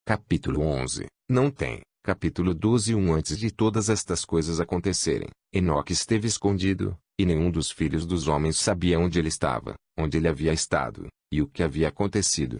Capítulo 11. Não tem. Capítulo 12. Antes de todas estas coisas acontecerem, Enoque esteve escondido, e nenhum dos filhos dos homens sabia onde ele estava, onde ele havia estado, e o que havia acontecido.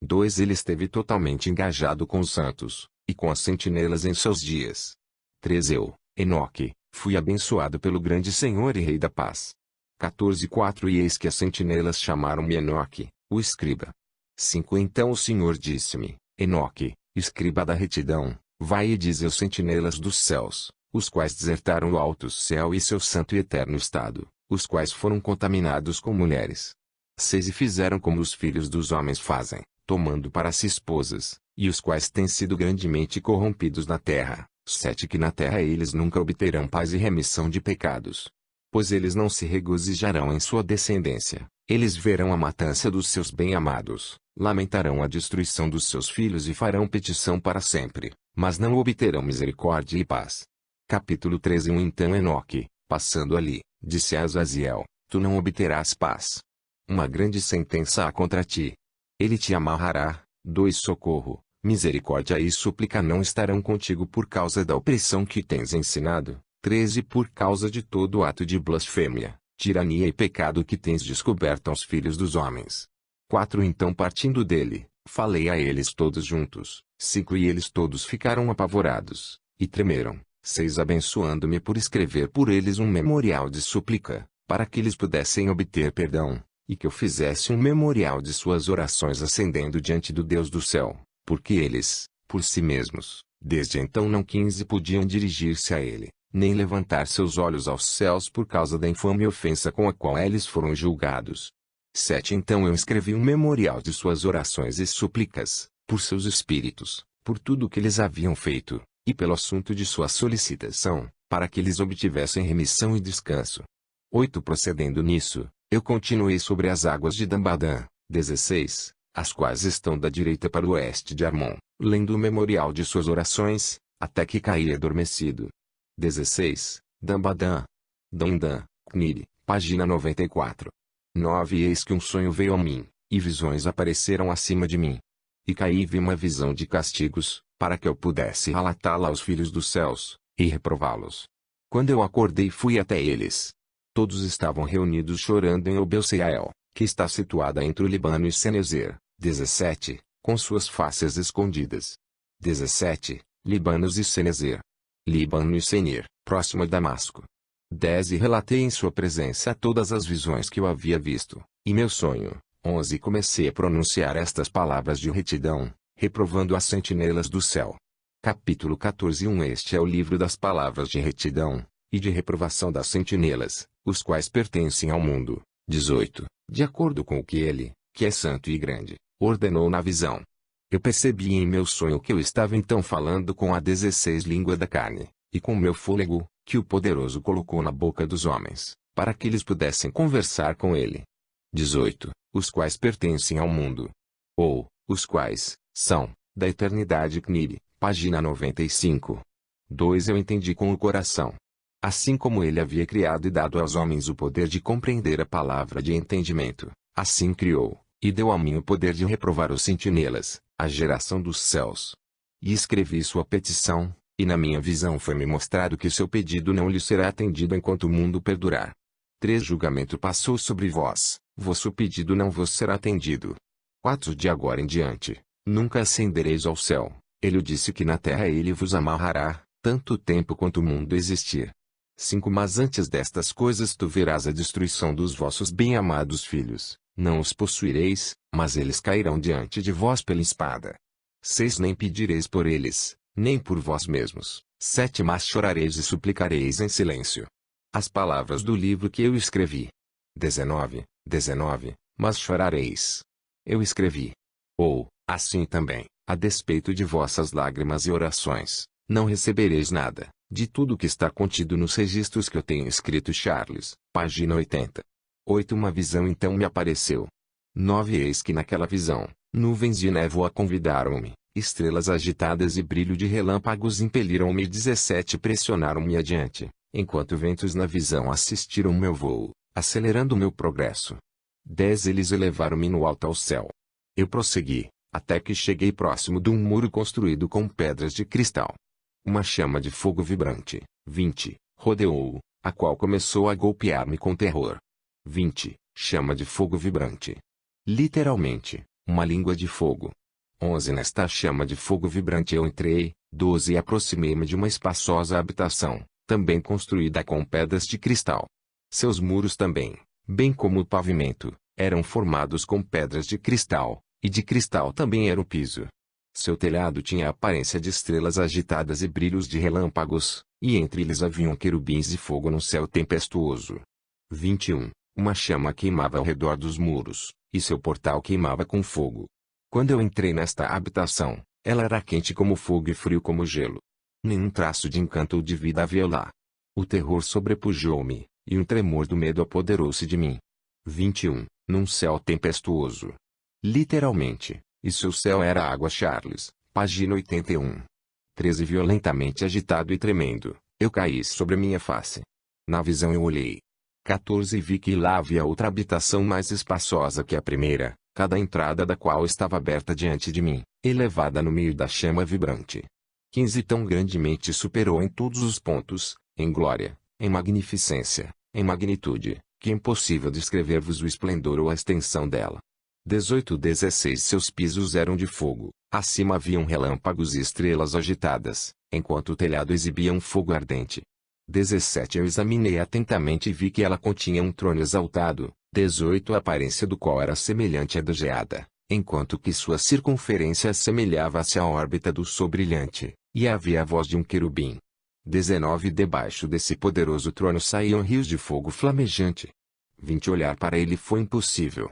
2. Ele esteve totalmente engajado com os santos, e com as sentinelas em seus dias. 3. Eu, Enoque, fui abençoado pelo grande Senhor e Rei da Paz. 14. 4. E eis que as sentinelas chamaram-me Enoque, o escriba. 5. Então o Senhor disse-me: Enoque, escriba da retidão, vai e dize aos sentinelas dos céus, os quais desertaram o alto céu e seu santo e eterno estado, os quais foram contaminados com mulheres. 6. E fizeram como os filhos dos homens fazem, tomando para si esposas, e os quais têm sido grandemente corrompidos na terra. 7. Que na terra eles nunca obterão paz e remissão de pecados. Pois eles não se regozijarão em sua descendência, eles verão a matança dos seus bem-amados, lamentarão a destruição dos seus filhos e farão petição para sempre, mas não obterão misericórdia e paz. Capítulo 13. Então Enoque, passando ali, disse a Azaziel: Tu não obterás paz. Uma grande sentença há contra ti. Ele te amarrará. 2. Socorro, misericórdia e súplica não estarão contigo por causa da opressão que tens ensinado. 13. Por causa de todo ato de blasfêmia, tirania e pecado que tens descoberto aos filhos dos homens. 4. Então partindo dele, falei a eles todos juntos. 5. E eles todos ficaram apavorados, e tremeram. 6. Abençoando-me por escrever por eles um memorial de súplica, para que eles pudessem obter perdão, e que eu fizesse um memorial de suas orações ascendendo diante do Deus do céu, porque eles, por si mesmos, desde então não 15 podiam dirigir-se a ele, nem levantar seus olhos aos céus por causa da infame ofensa com a qual eles foram julgados. 7. Então eu escrevi um memorial de suas orações e súplicas, por seus espíritos, por tudo o que eles haviam feito, e pelo assunto de sua solicitação, para que eles obtivessem remissão e descanso. 8. Procedendo nisso, eu continuei sobre as águas de Dambadã, 16, as quais estão da direita para o oeste de Armon, lendo o memorial de suas orações, até que caí adormecido. 16. Dambadã. Dandã, Cniri, página 94. 9. Eis que um sonho veio a mim, e visões apareceram acima de mim. E caí e vi uma visão de castigos, para que eu pudesse relatá-la aos filhos dos céus, e reprová-los. Quando eu acordei fui até eles. Todos estavam reunidos chorando em Obel-Seiael, que está situada entre o Líbano e Senezer. 17. Com suas faces escondidas. 17. Líbanos e Senezer. Líbano e Senir, próximo a Damasco. 10. E relatei em sua presença todas as visões que eu havia visto, e meu sonho. 11. Comecei a pronunciar estas palavras de retidão, reprovando as sentinelas do céu. Capítulo 14. Este é o livro das palavras de retidão, e de reprovação das sentinelas, os quais pertencem ao mundo. 18. De acordo com o que ele, que é santo e grande, ordenou na visão. Eu percebi em meu sonho que eu estava então falando com a 16 língua da carne, e com meu fôlego, que o poderoso colocou na boca dos homens, para que eles pudessem conversar com ele. 18. Os quais pertencem ao mundo. Ou, os quais, são, da eternidade Cniri, página 95. 2. Eu entendi com o coração. Assim como ele havia criado e dado aos homens o poder de compreender a palavra de entendimento, assim criou, e deu a mim o poder de reprovar os sentinelas, a geração dos céus. E escrevi sua petição, e na minha visão foi-me mostrado que seu pedido não lhe será atendido enquanto o mundo perdurar. 3. Julgamento passou sobre vós, vosso pedido não vos será atendido. 4. De agora em diante, nunca ascendereis ao céu. Ele disse que na terra ele vos amarrará, tanto tempo quanto o mundo existir. 5. Mas antes destas coisas tu verás a destruição dos vossos bem-amados filhos. Não os possuireis, mas eles cairão diante de vós pela espada. 6. Nem pedireis por eles, nem por vós mesmos. 7. Mas chorareis e suplicareis em silêncio as palavras do livro que eu escrevi. 19. Mas chorareis. Eu escrevi. Ou, assim também, a despeito de vossas lágrimas e orações, não recebereis nada, de tudo que está contido nos registros que eu tenho escrito. Charles, página 80. 8. Uma visão então me apareceu. 9. Eis que naquela visão, nuvens de névoa convidaram-me, estrelas agitadas e brilho de relâmpagos impeliram-me. 17. Pressionaram-me adiante, enquanto ventos na visão assistiram meu voo, acelerando meu progresso. 10. Eles elevaram-me no alto ao céu. Eu prossegui, até que cheguei próximo de um muro construído com pedras de cristal. Uma chama de fogo vibrante, 20, rodeou-o, a qual começou a golpear-me com terror. 20, chama de fogo vibrante. Literalmente, uma língua de fogo. 11 Nesta chama de fogo vibrante eu entrei, 12 e aproximei-me de uma espaçosa habitação, também construída com pedras de cristal. Seus muros também, bem como o pavimento, eram formados com pedras de cristal, e de cristal também era o piso. Seu telhado tinha a aparência de estrelas agitadas e brilhos de relâmpagos, e entre eles haviam querubins de fogo no céu tempestuoso. 21. Uma chama queimava ao redor dos muros, e seu portal queimava com fogo. Quando eu entrei nesta habitação, ela era quente como fogo e frio como gelo. Nenhum traço de encanto ou de vida havia lá. O terror sobrepujou-me, e um tremor do medo apoderou-se de mim. 21. Num céu tempestuoso. Literalmente, e seu céu era água. Charles, página 81. 13 Violentamente agitado e tremendo, eu caí sobre minha face. Na visão eu olhei. 14 Vi que lá havia outra habitação mais espaçosa que a primeira, cada entrada da qual estava aberta diante de mim, elevada no meio da chama vibrante. 15 Tão grandemente superou em todos os pontos, em glória, em magnificência, em magnitude, que é impossível descrever-vos o esplendor ou a extensão dela. 18 16 Seus pisos eram de fogo, acima haviam relâmpagos e estrelas agitadas, enquanto o telhado exibia um fogo ardente. 17 Eu examinei atentamente e vi que ela continha um trono exaltado. 18 A aparência do qual era semelhante à da geada, enquanto que sua circunferência assemelhava-se à órbita do sol brilhante, e havia a voz de um querubim. 19 Debaixo desse poderoso trono saíam rios de fogo flamejante. 20 Olhar para ele foi impossível.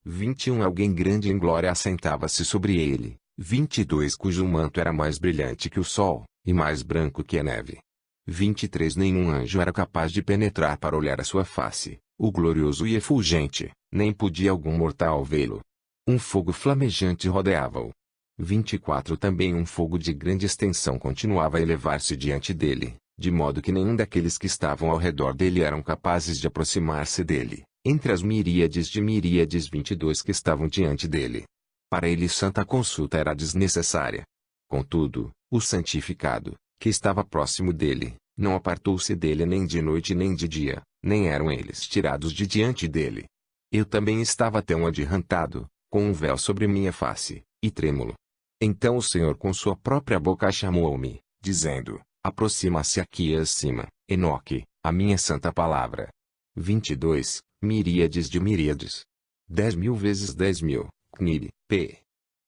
21 Alguém grande em glória assentava-se sobre ele. 22 Cujo manto era mais brilhante que o sol, e mais branco que a neve. 23 Nenhum anjo era capaz de penetrar para olhar a sua face, o glorioso e efulgente, nem podia algum mortal vê-lo. Um fogo flamejante rodeava-o. 24 Também um fogo de grande extensão continuava a elevar-se diante dele, de modo que nenhum daqueles que estavam ao redor dele eram capazes de aproximar-se dele, entre as miríades de miríades 22 que estavam diante dele. Para ele santa consulta era desnecessária. Contudo, o santificado, que estava próximo dele, não apartou-se dele nem de noite nem de dia, nem eram eles tirados de diante dele. Eu também estava tão adiantado, com um véu sobre minha face, e trêmulo. Então o Senhor com sua própria boca chamou-me, dizendo, aproxima-se aqui acima, Enoque, a minha santa palavra. 22, miríades de miríades. 10.000 vezes 10.000, Cnib, p.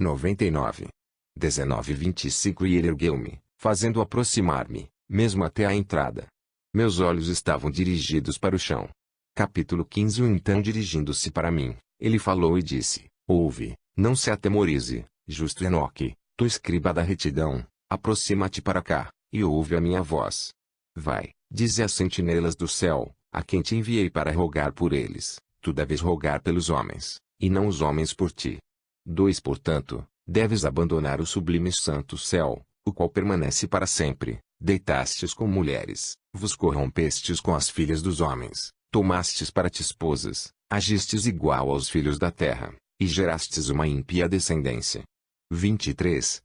99. 19 25 E ele ergueu-me, fazendo aproximar-me, mesmo até a entrada. Meus olhos estavam dirigidos para o chão. Capítulo 15 Então dirigindo-se para mim, ele falou e disse, ouve, não se atemorize, justo Enoque, tu escriba da retidão, aproxima-te para cá, e ouve a minha voz. Vai, dize às sentinelas do céu, a quem te enviei para rogar por eles, tu deves rogar pelos homens, e não os homens por ti. 2 Portanto, deves abandonar o sublime santo céu, o qual permanece para sempre, deitastes com mulheres, vos corrompestes com as filhas dos homens, tomastes para ti esposas, agistes igual aos filhos da terra, e gerastes uma ímpia descendência. 23,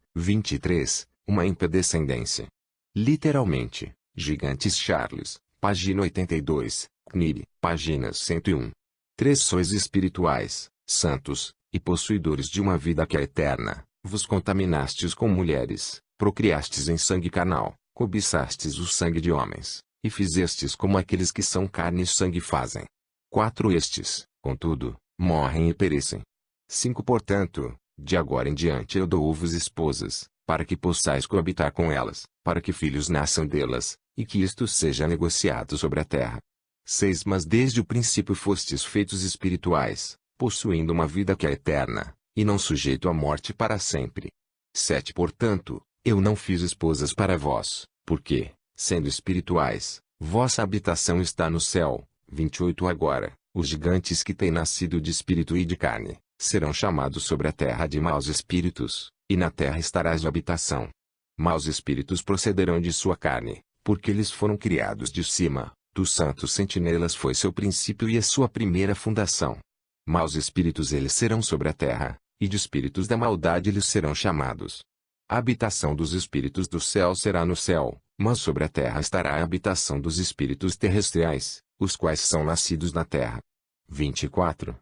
uma ímpia descendência. Literalmente, gigantes. Charles, página 82, Cnib, páginas 101. 3 Sois espirituais, santos, e possuidores de uma vida que é eterna, vos contaminastes com mulheres, procriastes em sangue carnal, cobiçastes o sangue de homens, e fizestes como aqueles que são carne e sangue fazem. 4 Estes, contudo, morrem e perecem. 5 Portanto, de agora em diante eu dou-vos esposas, para que possais coabitar com elas, para que filhos nasçam delas, e que isto seja negociado sobre a terra. 6 Mas desde o princípio fostes feitos espirituais, possuindo uma vida que é eterna, e não sujeito à morte para sempre. 7 Portanto, eu não fiz esposas para vós, porque, sendo espirituais, vossa habitação está no céu. 28 Agora, os gigantes que têm nascido de espírito e de carne, serão chamados sobre a terra de maus espíritos, e na terra estarás de habitação. Maus espíritos procederão de sua carne, porque eles foram criados de cima, dos santos sentinelas foi seu princípio e a sua primeira fundação. Maus espíritos eles serão sobre a terra, e de espíritos da maldade lhes serão chamados. A habitação dos espíritos do céu será no céu, mas sobre a terra estará a habitação dos espíritos terrestriais, os quais são nascidos na terra. 24.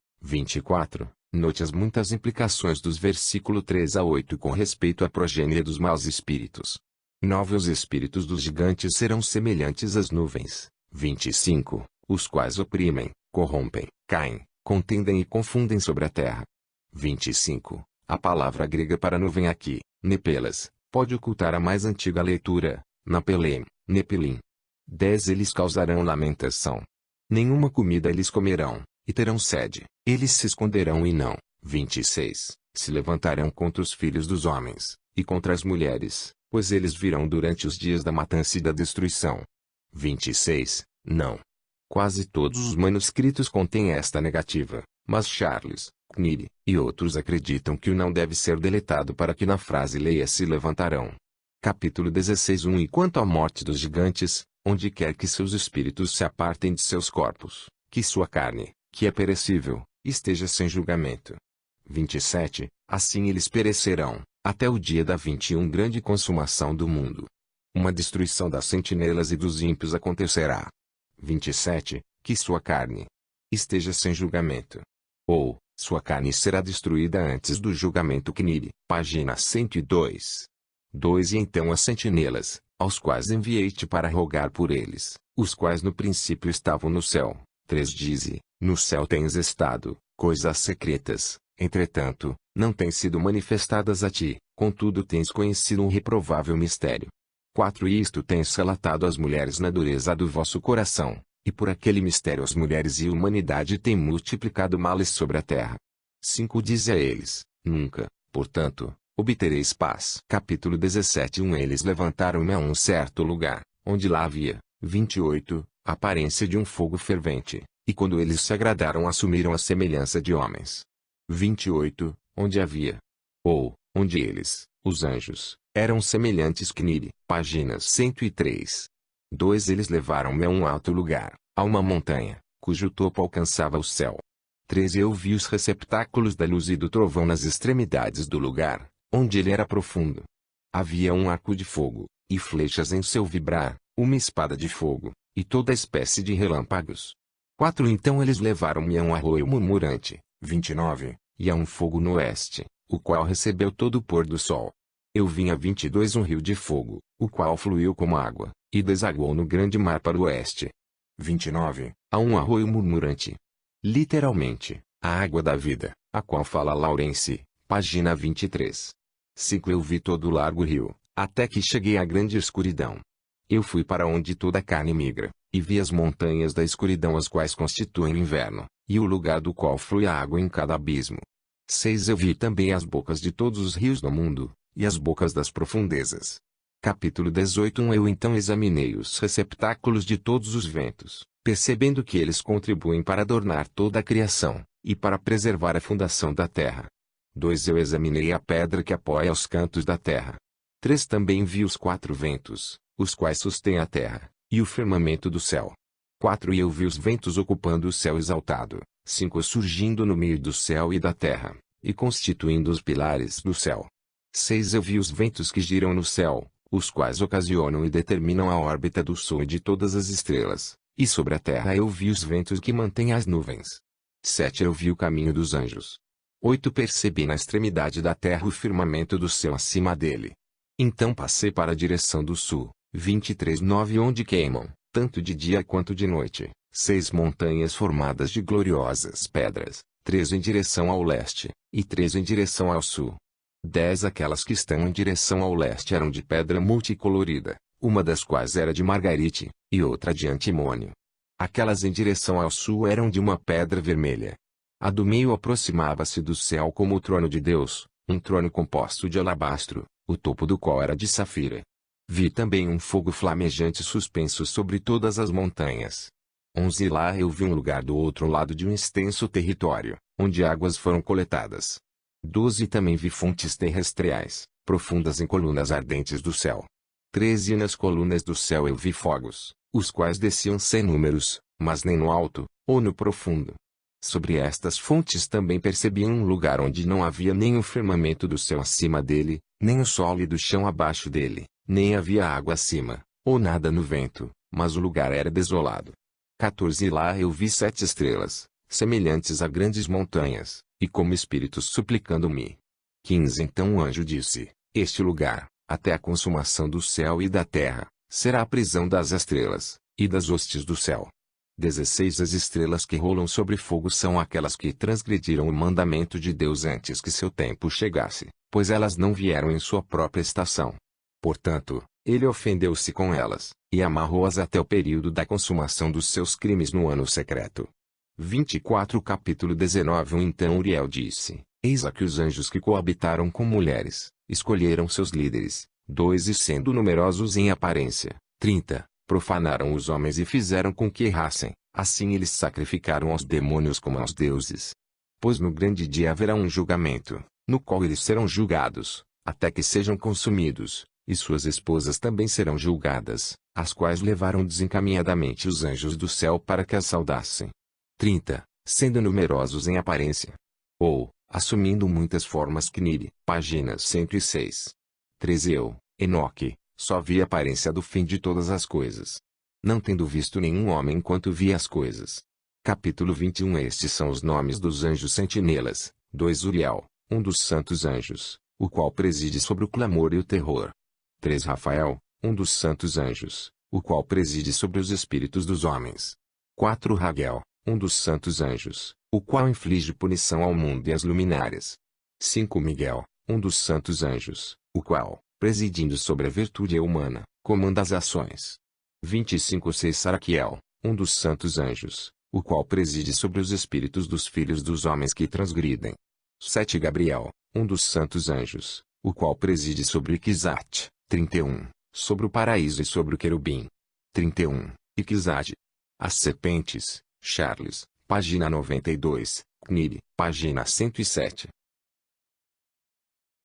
Note as muitas implicações dos versículos 3 a 8 com respeito à progênie dos maus espíritos. 9. Os espíritos dos gigantes serão semelhantes às nuvens. 25. Os quais oprimem, corrompem, caem, contendem e confundem sobre a terra. 25. A palavra grega para nuvem aqui, nepelas, pode ocultar a mais antiga leitura, napelem, nepilim. 10. Eles causarão lamentação. Nenhuma comida eles comerão, e terão sede, eles se esconderão e não. 26. Se levantarão contra os filhos dos homens, e contra as mulheres, pois eles virão durante os dias da matança e da destruição. 26. Não. Quase todos os manuscritos contêm esta negativa, mas Charles, Knight e outros acreditam que o não deve ser deletado para que na frase leia se levantarão. Capítulo 16. E quanto à morte dos gigantes, onde quer que seus espíritos se apartem de seus corpos, que sua carne, que é perecível, esteja sem julgamento. 27. Assim eles perecerão, até o dia da 21 grande consumação do mundo. Uma destruição das sentinelas e dos ímpios acontecerá. 27. Que sua carne esteja sem julgamento. Ou, sua carne será destruída antes do julgamento. Knight, página 102. 2. E então as sentinelas, aos quais enviei-te para rogar por eles, os quais no princípio estavam no céu. 3. Dize, no céu tens estado, coisas secretas, entretanto, não têm sido manifestadas a ti, contudo tens conhecido um reprovável mistério. 4. E isto tens relatado às mulheres na dureza do vosso coração, e por aquele mistério as mulheres e a humanidade têm multiplicado males sobre a terra. 5. Dize a eles, nunca, portanto, obtereis paz. Capítulo 17. Eles levantaram-me a um certo lugar, onde lá havia, 28, a aparência de um fogo fervente, e quando eles se agradaram assumiram a semelhança de homens. 28, onde havia, ou, onde eles, os anjos, eram semelhantes. Knight, páginas 103. 2. Eles levaram-me a um alto lugar, a uma montanha, cujo topo alcançava o céu. 3. Eu vi os receptáculos da luz e do trovão nas extremidades do lugar, onde ele era profundo. Havia um arco de fogo, e flechas em seu vibrar, uma espada de fogo, e toda espécie de relâmpagos. 4. Então eles levaram-me a um arroio murmurante. 29. E a um fogo no oeste, o qual recebeu todo o pôr do sol. Eu vi a 22 um rio de fogo, o qual fluiu como água, e desaguou no grande mar para o oeste. 29. A um arroio murmurante. Literalmente, a água da vida, a qual fala Lawrence, página 23. 5. Eu vi todo o largo rio, até que cheguei à grande escuridão. Eu fui para onde toda a carne migra, e vi as montanhas da escuridão as quais constituem o inverno, e o lugar do qual flui a água em cada abismo. 6. Eu vi também as bocas de todos os rios do mundo, e as bocas das profundezas. Capítulo 18. Eu então examinei os receptáculos de todos os ventos, percebendo que eles contribuem para adornar toda a criação, e para preservar a fundação da terra. 2. Eu examinei a pedra que apoia os cantos da terra. 3. Também vi os 4 ventos, os quais sustêm a terra, e o firmamento do céu. 4. E eu vi os ventos ocupando o céu exaltado. 5. Surgindo no meio do céu e da terra, e constituindo os pilares do céu. 6. Eu vi os ventos que giram no céu, os quais ocasionam e determinam a órbita do Sol e de todas as estrelas, e sobre a terra eu vi os ventos que mantêm as nuvens. 7. Eu vi o caminho dos anjos. 8. Percebi na extremidade da terra o firmamento do céu acima dele. Então passei para a direção do sul. 23. 9. Onde queimam, tanto de dia quanto de noite, 6 montanhas formadas de gloriosas pedras, 3 em direção ao leste, e 3 em direção ao sul. 10. Aquelas que estão em direção ao leste eram de pedra multicolorida, uma das quais era de margarite, e outra de antimônio. Aquelas em direção ao sul eram de uma pedra vermelha. A do meio aproximava-se do céu como o trono de Deus, um trono composto de alabastro, o topo do qual era de safira. Vi também um fogo flamejante suspenso sobre todas as montanhas. 11. Lá eu vi um lugar do outro lado de um extenso território, onde águas foram coletadas. 12. Também vi fontes terrestriais, profundas em colunas ardentes do céu. 13. E nas colunas do céu eu vi fogos, os quais desciam sem números, mas nem no alto, ou no profundo. Sobre estas fontes também percebiam um lugar onde não havia nem o firmamento do céu acima dele, nem o sólido chão abaixo dele, nem havia água acima, ou nada no vento, mas o lugar era desolado. 14 E lá eu vi 7 estrelas, semelhantes a grandes montanhas, e como espíritos suplicando-me. 15 Então o anjo disse, este lugar, até a consumação do céu e da terra, será a prisão das estrelas, e das hostes do céu. 16 As estrelas que rolam sobre fogo são aquelas que transgrediram o mandamento de Deus antes que seu tempo chegasse, pois elas não vieram em sua própria estação. Portanto, ele ofendeu-se com elas, e amarrou-as até o período da consumação dos seus crimes no ano secreto. 24 Capítulo 19 Então Uriel disse, eis aqui os anjos que coabitaram com mulheres, escolheram seus líderes, 2 E sendo numerosos em aparência, 30, profanaram os homens e fizeram com que errassem, assim eles sacrificaram aos demônios como aos deuses. Pois no grande dia haverá um julgamento, no qual eles serão julgados, até que sejam consumidos, e suas esposas também serão julgadas, as quais levaram desencaminhadamente os anjos do céu para que as saudassem. 30, sendo numerosos em aparência. Ou, assumindo muitas formas Kniri, página 106. 13 Eu, Enoque, só vi a aparência do fim de todas as coisas. Não tendo visto nenhum homem enquanto vi as coisas. Capítulo 21 Estes são os nomes dos anjos sentinelas, 2 Uriel, um dos santos anjos, o qual preside sobre o clamor e o terror. 3 Rafael, um dos santos anjos, o qual preside sobre os espíritos dos homens. 4 Raguel, um dos santos anjos, o qual inflige punição ao mundo e às luminárias. 5 Miguel, um dos santos anjos, o qual, presidindo sobre a virtude humana, comanda as ações. 25 6 Saraquiel, um dos santos anjos, o qual preside sobre os espíritos dos filhos dos homens que transgridem. 7 Gabriel, um dos santos anjos, o qual preside sobre Iquizate, 31, sobre o paraíso e sobre o querubim. 31, Iquizade. As serpentes, Charles, página 92, Kniri, página 107.